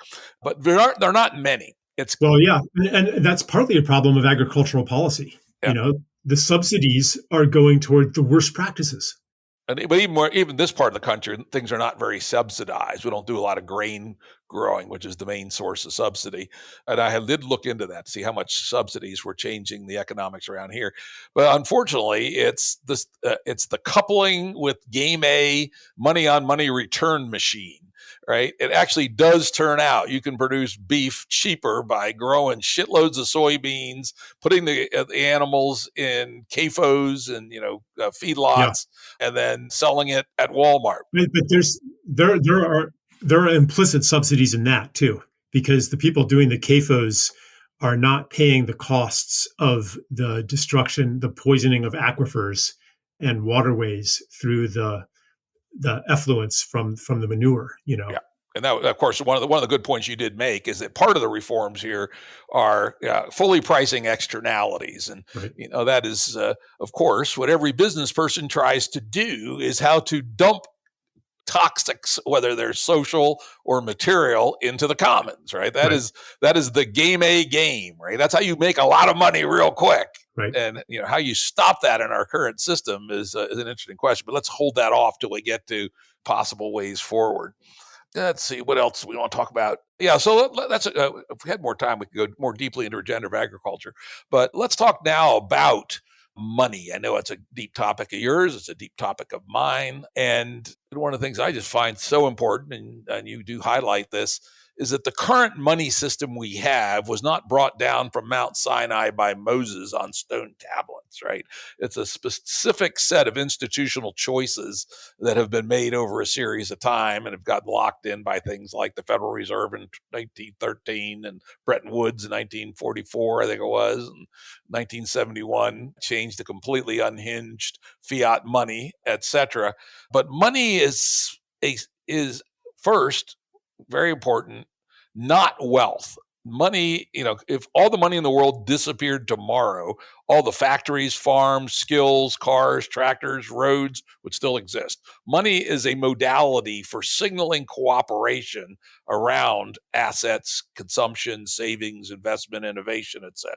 But they're not many. Well, yeah, and that's partly a problem of agricultural policy. Yeah. The subsidies are going toward the worst practices. But even this part of the country, things are not very subsidized. We don't do a lot of grain growing, which is the main source of subsidy. And I did look into that to see how much subsidies were changing the economics around here. But unfortunately, it's the coupling with game A, money on money return machine. Right? It actually does turn out you can produce beef cheaper by growing shitloads of soybeans, putting the animals in CAFOs and feedlots, and then selling it at Walmart. But there are implicit subsidies in that too, because the people doing the CAFOs are not paying the costs of the destruction, the poisoning of aquifers and waterways through the effluents from the manure. Yeah. And that, of course, one of the good points you did make is that part of the reforms here are fully pricing externalities, and right. That is, of course, what every business person tries to do is how to dump toxics, whether they're social or material, into the commons. Right. That is the game A game. Right. That's how you make a lot of money real quick. Right. And how you stop that in our current system is an interesting question. But let's hold that off till we get to possible ways forward. Let's see what else we want to talk about. Yeah, so that's if we had more time, we could go more deeply into regenerative agriculture. But let's talk now about money. I know it's a deep topic of yours. It's a deep topic of mine. And one of the things I just find so important, and you do highlight this, is that the current money system we have was not brought down from Mount Sinai by Moses on stone tablets, right? It's a specific set of institutional choices that have been made over a series of time and have gotten locked in by things like the Federal Reserve in 1913 and Bretton Woods in 1944, I think it was, and 1971 changed to completely unhinged fiat money, etc. But money is first very important, not wealth. Money, if all the money in the world disappeared tomorrow, all the factories, farms, skills, cars, tractors, roads would still exist. Money is a modality for signaling cooperation around assets, consumption, savings, investment, innovation, etc.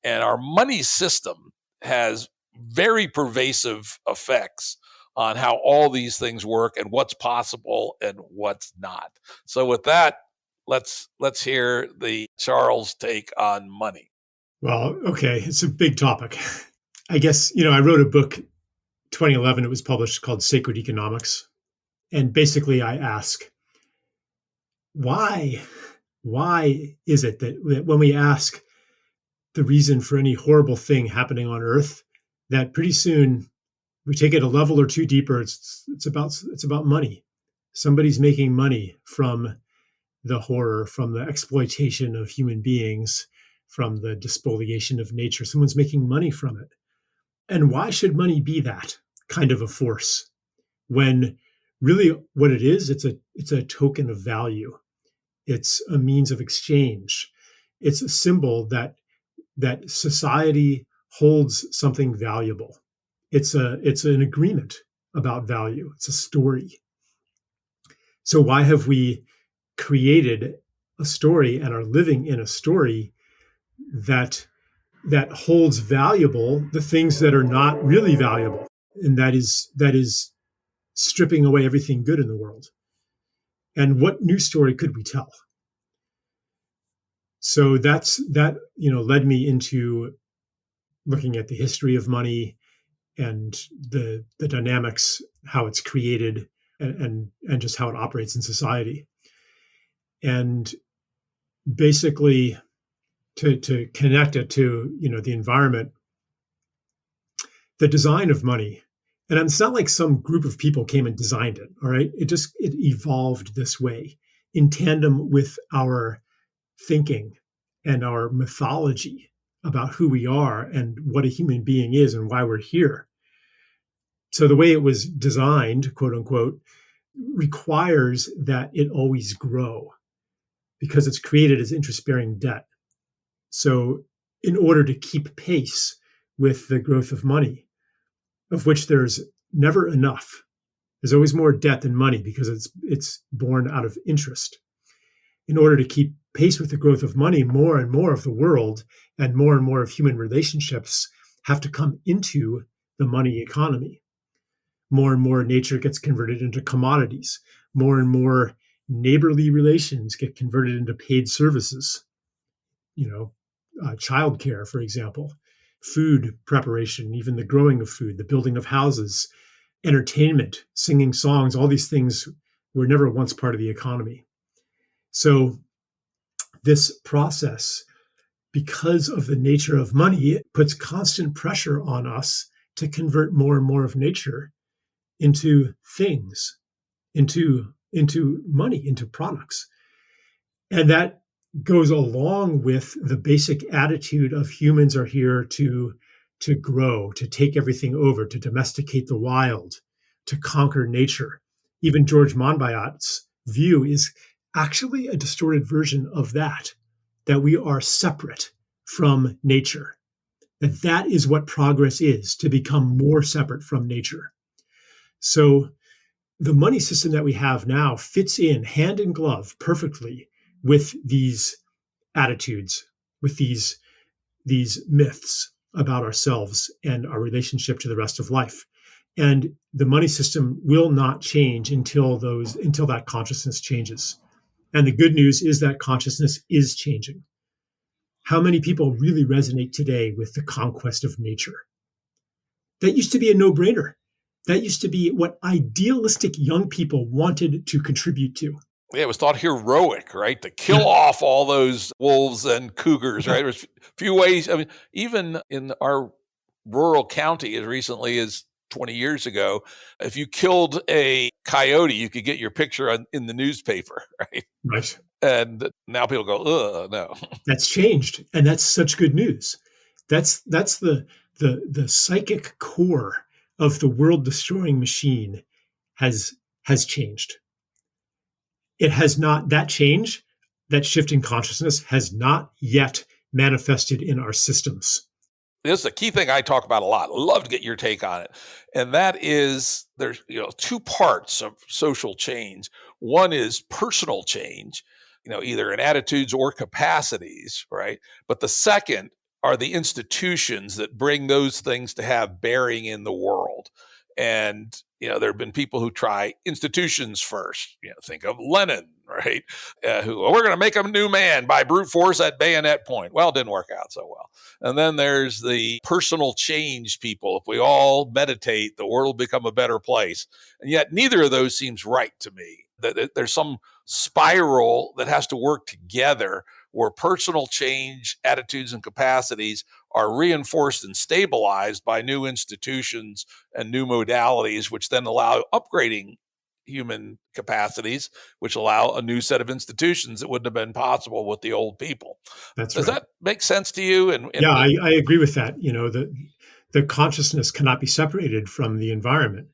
And our money system has very pervasive effects on how all these things work and what's possible and what's not. So with that, let's hear the Charles take on money. Well, okay, it's a big topic. I guess, I wrote a book 2011, it was published, called Sacred Economics. And basically I ask, why is it that when we ask the reason for any horrible thing happening on Earth, that pretty soon we take it a level or two deeper, it's about money. Somebody's making money from the horror, from the exploitation of human beings, from the despoliation of nature. Someone's making money from it. And why should money be that kind of a force when really what it is, it's a token of value. It's a means of exchange. It's a symbol that society holds something valuable. It's an agreement about value. It's a story. So why have we created a story and are living in a story that holds valuable the things that are not really valuable, and that is stripping away everything good in the world? And what new story could we tell? So that led me into looking at the history of money and the dynamics, how it's created, and just how it operates in society. And basically, to connect it to the environment, the design of money, and it's not like some group of people came and designed it. All right, it evolved this way in tandem with our thinking and our mythology about who we are and what a human being is and why we're here. So the way it was designed, quote unquote, requires that it always grow because it's created as interest-bearing debt. So in order to keep pace with the growth of money, of which there's never enough, there's always more debt than money because it's born out of interest. In order to keep pace with the growth of money, more and more of the world and more of human relationships have to come into the money economy. More and more nature gets converted into commodities. More and more neighborly relations get converted into paid services. Childcare, for example, food preparation, even the growing of food, the building of houses, entertainment, singing songs, all these things were never once part of the economy. So this process, because of the nature of money, it puts constant pressure on us to convert more and more of nature into things, into money, into products. And that goes along with the basic attitude of humans are here to grow, to take everything over, to domesticate the wild, to conquer nature. Even George Monbiot's view is actually a distorted version of that we are separate from nature, that is what progress is, to become more separate from nature. So the money system that we have now fits in hand in glove perfectly with these attitudes, with these myths about ourselves and our relationship to the rest of life. And the money system will not change until that consciousness changes. And the good news is that consciousness is changing. How many people really resonate today with the conquest of nature? That used to be a no-brainer. That used to be what idealistic young people wanted to contribute to. Yeah, it was thought heroic, right? To kill Yeah. off all those wolves and cougars, Yeah. right? There's few ways. I mean, even in our rural county as recently as 20 years ago, if you killed a coyote, you could get your picture in the newspaper, right? Right. And now people go, ugh, no. That's changed, and that's such good news. That's the psychic core of the world destroying machine has changed. It has not, that change, that shift in consciousness has not yet manifested in our systems. This is a key thing I talk about a lot. I'd love to get your take on it. And that is there's two parts of social change. One is personal change, either in attitudes or capacities, right? But the second are the institutions that bring those things to have bearing in the world. And there have been people who try institutions first. Think of Lenin, right? Who we're going to make a new man by brute force at bayonet point. Well, it didn't work out so well. And then there's the personal change people. If we all meditate, the world will become a better place. And yet neither of those seems right to me. There's some spiral that has to work together where personal change, attitudes, and capacities are reinforced and stabilized by new institutions and new modalities, which then allow upgrading human capacities, which allow a new set of institutions that wouldn't have been possible with the old people. That's Does right. that make sense to you? Yeah, I agree with that. The consciousness cannot be separated from the environment.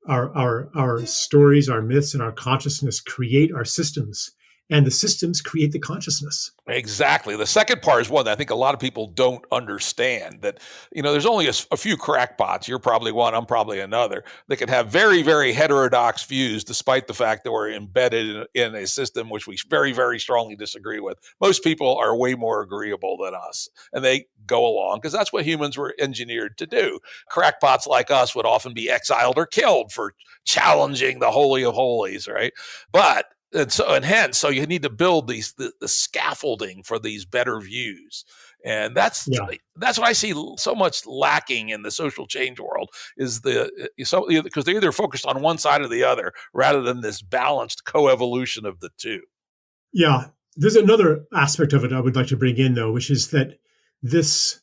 Our stories, our myths, and our consciousness create our systems, and the systems create the consciousness. Exactly. The second part is one that I think a lot of people don't understand, that, there's only a few crackpots. You're probably one, I'm probably another, that can have very, very heterodox views, despite the fact that we're embedded in a system which we very, very strongly disagree with. Most people are way more agreeable than us, and they go along because that's what humans were engineered to do. Crackpots like us would often be exiled or killed for challenging the holy of holies, right? So you need to build the scaffolding for these better views. And that's what I see so much lacking in the social change world is because they're either focused on one side or the other rather than this balanced coevolution of the two. Yeah. There's another aspect of it I would like to bring in, though, which is that this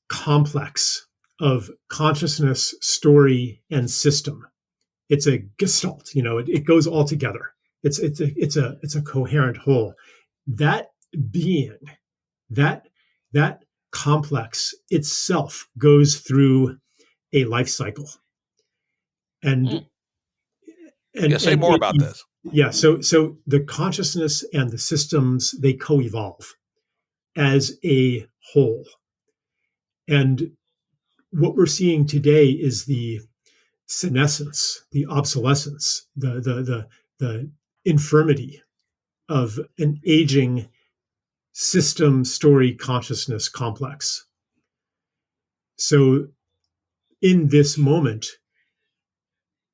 complex of consciousness, story, and system, it's a gestalt. It goes all together. It's a coherent whole. That being, that complex itself goes through a life cycle. And say more about this. Yeah. So the consciousness and the systems, they co-evolve as a whole. And what we're seeing today is the senescence, the obsolescence, the infirmity of an aging system story consciousness complex. So in this moment,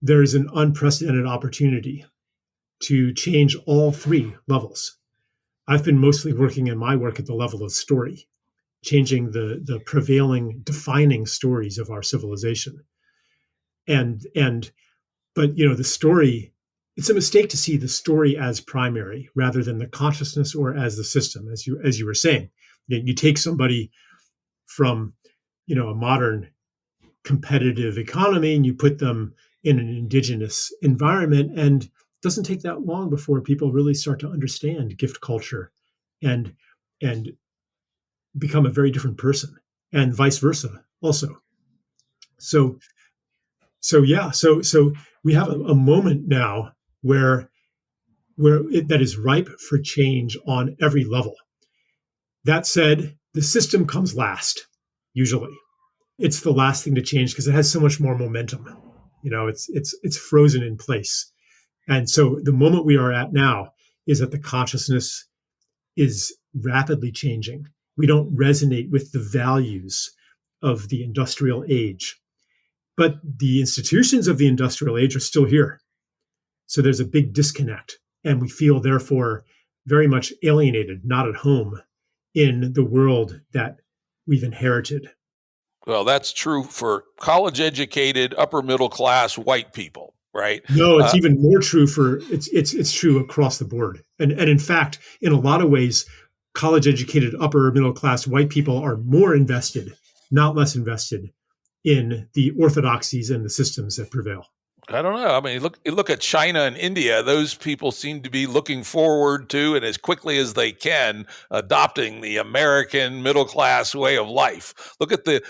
there is an unprecedented opportunity to change all three levels. I've been mostly working in my work at the level of story, changing the prevailing defining stories of our civilization. But the story, it's a mistake to see the story as primary rather than the consciousness or as the system, as you were saying. You take somebody from a modern competitive economy and you put them in an indigenous environment, and it doesn't take that long before people really start to understand gift culture and become a very different person, and vice versa also. So we have a moment now where that is ripe for change on every level. That said, the system comes last. Usually, it's the last thing to change because it has so much more momentum. It's frozen in place, and so the moment we are at now is that the consciousness is rapidly changing. We don't resonate with the values of the industrial age. But the institutions of the industrial age are still here. So there's a big disconnect. And we feel, therefore, very much alienated, not at home in the world that we've inherited. Well, that's true for college educated, upper middle class white people, right? No, it's even more true for it's true across the board. And in fact, in a lot of ways, college educated upper middle class white people are more invested, not less invested, in the orthodoxies and the systems that prevail. I don't know. I mean, look at China and India. Those people seem to be looking forward to, and as quickly as they can, adopting the American middle class way of life. Look at the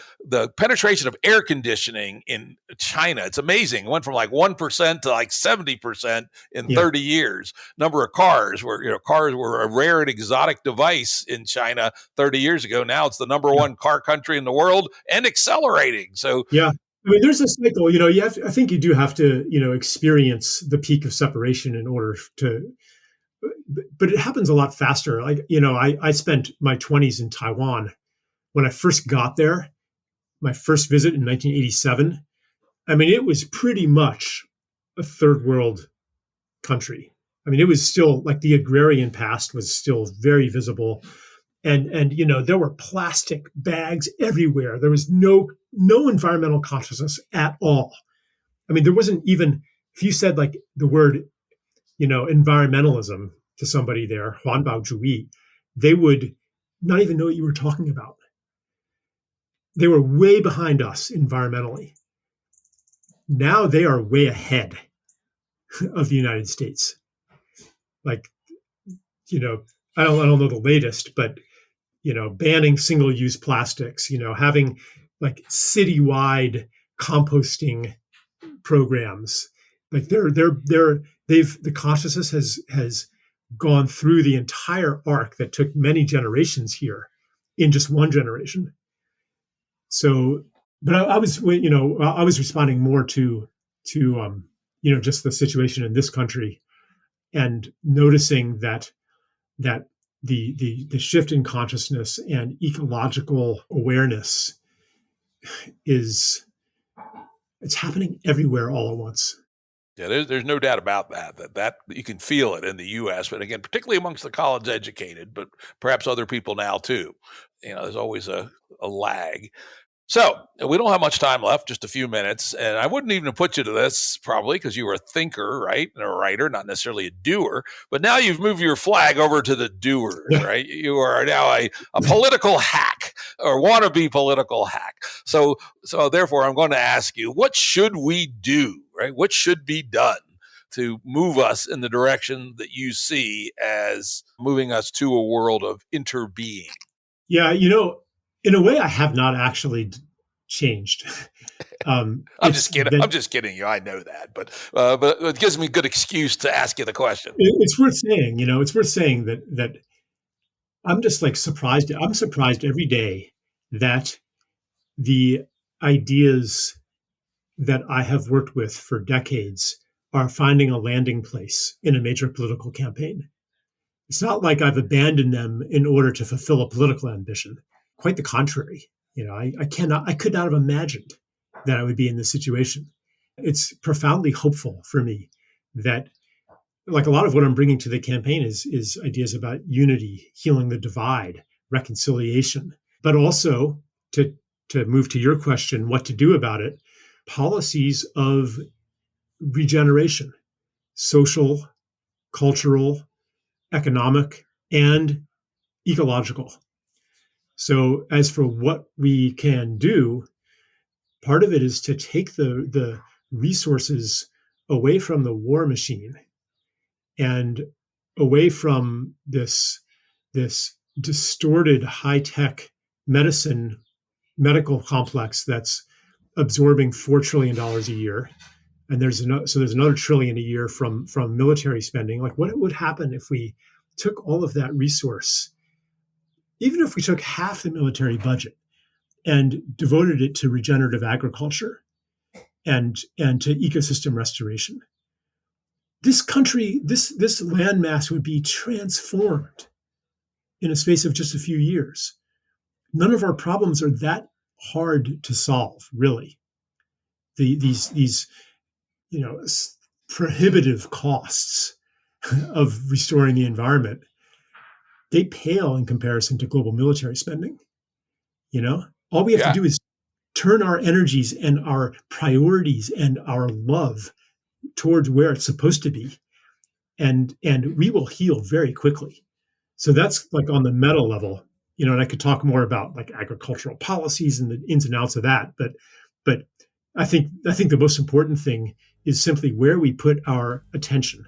penetration of air conditioning in China. It's amazing. It went from like 1% to like 70% in Yeah. 30 years. Number of cars were a rare and exotic device in China 30 years ago. Now it's the number one car country in the world and accelerating. So Yeah. I mean, there's a cycle, I think you do have to, experience the peak of separation in order to, but it happens a lot faster. Like, I spent my 20s in Taiwan. When I first got there, my first visit in 1987, I mean, it was pretty much a third world country. I mean, it was still like the agrarian past was still very visible. And there were plastic bags everywhere. There was no environmental consciousness at all. I mean, there wasn't even, if you said like the word environmentalism to somebody there, Huanbaozhuyi, they would not even know what you were talking about. They were way behind us environmentally. Now they are way ahead of the United States. Like, I don't know the latest, but banning single-use plastics, having like citywide composting programs. Like the consciousness has gone through the entire arc that took many generations here in just one generation. So, but I was responding more to just the situation in this country and noticing that the shift in consciousness and ecological awareness it's happening everywhere all at once. yeah, there's no doubt about that you can feel it in the U.S., but again, particularly amongst the college educated, but perhaps other people now too. There's always a lag. So we don't have much time left, just a few minutes. And I wouldn't even have put you to this probably because you were a thinker, right? And a writer, not necessarily a doer. But now you've moved your flag over to the doers, right? You are now a political hack or wannabe political hack. So therefore, I'm going to ask you, what should we do, right? What should be done to move us in the direction that you see as moving us to a world of interbeing? Yeah, in a way, I have not actually changed. I'm just kidding. I'm just kidding you. I know that, but it gives me a good excuse to ask you the question. It's worth saying. It's worth saying that I'm just like surprised. I'm surprised every day that the ideas that I have worked with for decades are finding a landing place in a major political campaign. It's not like I've abandoned them in order to fulfill a political ambition. Quite the contrary. I could not have imagined that I would be in this situation. It's profoundly hopeful for me that, like, a lot of what I'm bringing to the campaign is ideas about unity, healing the divide, reconciliation, but also to move to your question, what to do about it, policies of regeneration, social, cultural, economic, and ecological. So, as for what we can do, part of it is to take the resources away from the war machine and away from this distorted high-tech medical complex that's absorbing $4 trillion a year. And there's another trillion a year from military spending. Like, what would happen if we took all of that resource, even if we took half the military budget and devoted it to regenerative agriculture and to ecosystem restoration? This country, this landmass would be transformed in a space of just a few years. None of our problems are that hard to solve, really. these prohibitive costs of restoring the environment, they pale in comparison to global military spending. All we have to do is turn our energies and our priorities and our love towards where it's supposed to be, and we will heal very quickly. So that's like on the meta level, and I could talk more about like agricultural policies and the ins and outs of that, but I think the most important thing is simply where we put our attention.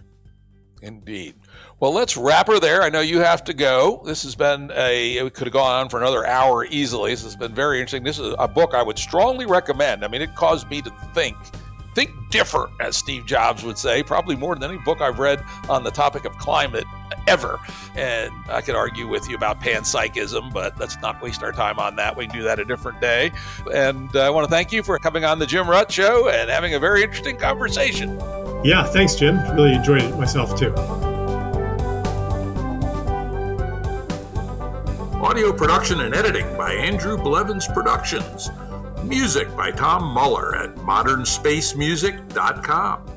Indeed. Well, let's wrap her there. I know you have to go. This has been we could have gone on for another hour easily. This has been very interesting. This is a book I would strongly recommend. I mean, it caused me to think different, as Steve Jobs would say, probably more than any book I've read on the topic of climate ever. And I could argue with you about panpsychism, but let's not waste our time on that. We can do that a different day. And I want to thank you for coming on the Jim Rutt Show and having a very interesting conversation. Yeah, thanks, Jim. Really enjoyed it myself, too. Audio production and editing by Andrew Blevins Productions. Music by Tom Muller at modernspacemusic.com.